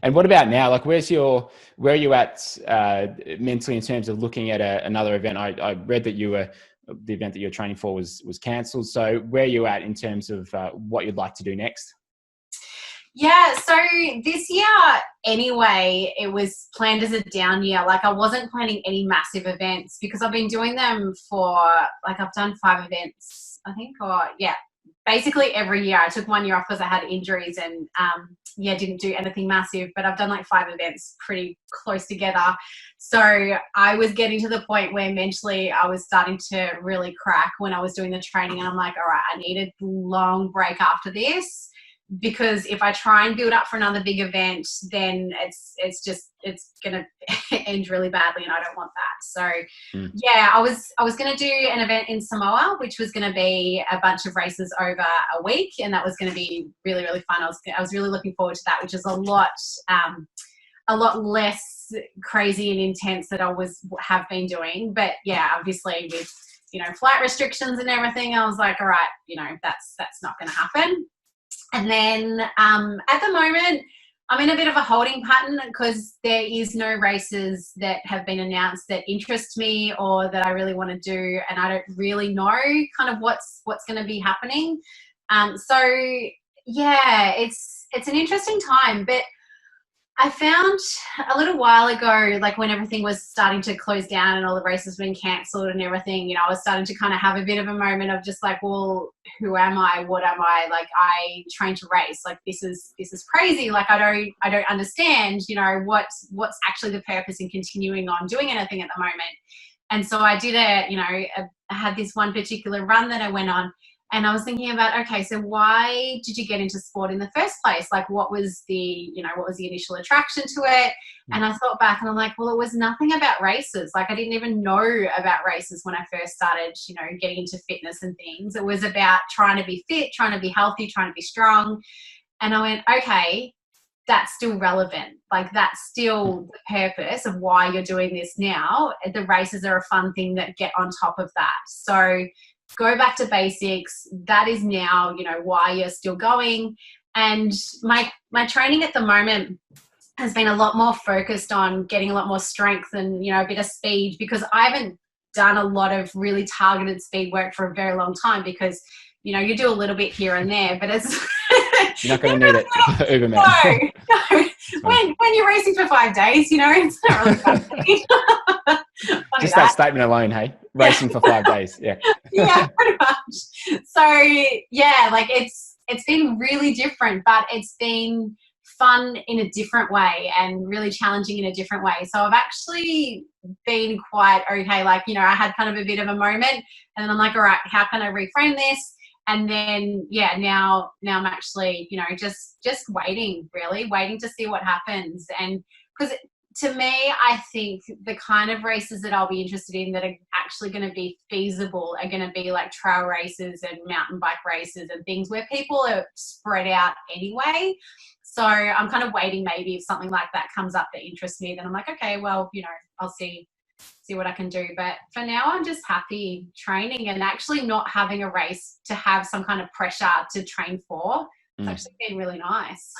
And what about now? Like, where are you at mentally in terms of looking at another event? I read that the event that you're training for was cancelled. So where are you at in terms of what you'd like to do next? Yeah, so this year anyway, it was planned as a down year. Like I wasn't planning any massive events because I've been doing them for, like I've done 5 events, I think, or yeah, basically every year. I took 1 year off because I had injuries and yeah, didn't do anything massive, but I've done like 5 events pretty close together. So I was getting to the point where mentally I was starting to really crack when I was doing the training, and I'm like, all right, I need a long break after this, because if I try and build up for another big event, then it's gonna end really badly, and I don't want that. So yeah, I was gonna do an event in Samoa, which was gonna be a bunch of races over a week, and that was gonna be really, really fun. I was really looking forward to that, which is a lot less crazy and intense than I have been doing. But yeah, obviously with flight restrictions and everything, I was like, all right, that's not gonna happen. And then at the moment, I'm in a bit of a holding pattern because there is no races that have been announced that interest me or that I really want to do, and I don't really know kind of what's going to be happening. So yeah, it's an interesting time, but I found a little while ago, like when everything was starting to close down and all the races being cancelled and everything, I was starting to kind of have a bit of a moment of just like, well, who am I? What am I? Like, I train to race. Like, this is crazy. Like, I don't understand, what's actually the purpose in continuing on doing anything at the moment. And so I did I had this one particular run that I went on. And I was thinking about, okay, so why did you get into sport in the first place? Like, what was the initial attraction to it? And I thought back and I'm like, well, it was nothing about races. Like, I didn't even know about races when I first started, getting into fitness and things. It was about trying to be fit, trying to be healthy, trying to be strong. And I went, okay, that's still relevant. Like, that's still the purpose of why you're doing this now. The races are a fun thing that get on top of that. So go back to basics. That is now, why you're still going. And my training at the moment has been a lot more focused on getting a lot more strength and, a bit of speed, because I haven't done a lot of really targeted speed work for a very long time, because, you do a little bit here and there, but it's... You're not going to need it, Uberman. No. When you're racing for 5 days, it's not really fun. Just that statement alone, hey? Racing for 5 days, yeah. Yeah, pretty much. So, yeah, like it's been really different, but it's been fun in a different way and really challenging in a different way. So I've actually been quite okay. Like, I had kind of a bit of a moment, and then I'm like, all right, how can I reframe this? And then, yeah, now I'm actually, just waiting to see what happens. And because to me, I think the kind of races that I'll be interested in that are actually going to be feasible are going to be like trail races and mountain bike races and things where people are spread out anyway. So I'm kind of waiting, maybe if something like that comes up that interests me, then I'm like, okay, well, I'll see what I can do. But for now, I'm just happy training and actually not having a race to have some kind of pressure to train for. It's actually been really nice.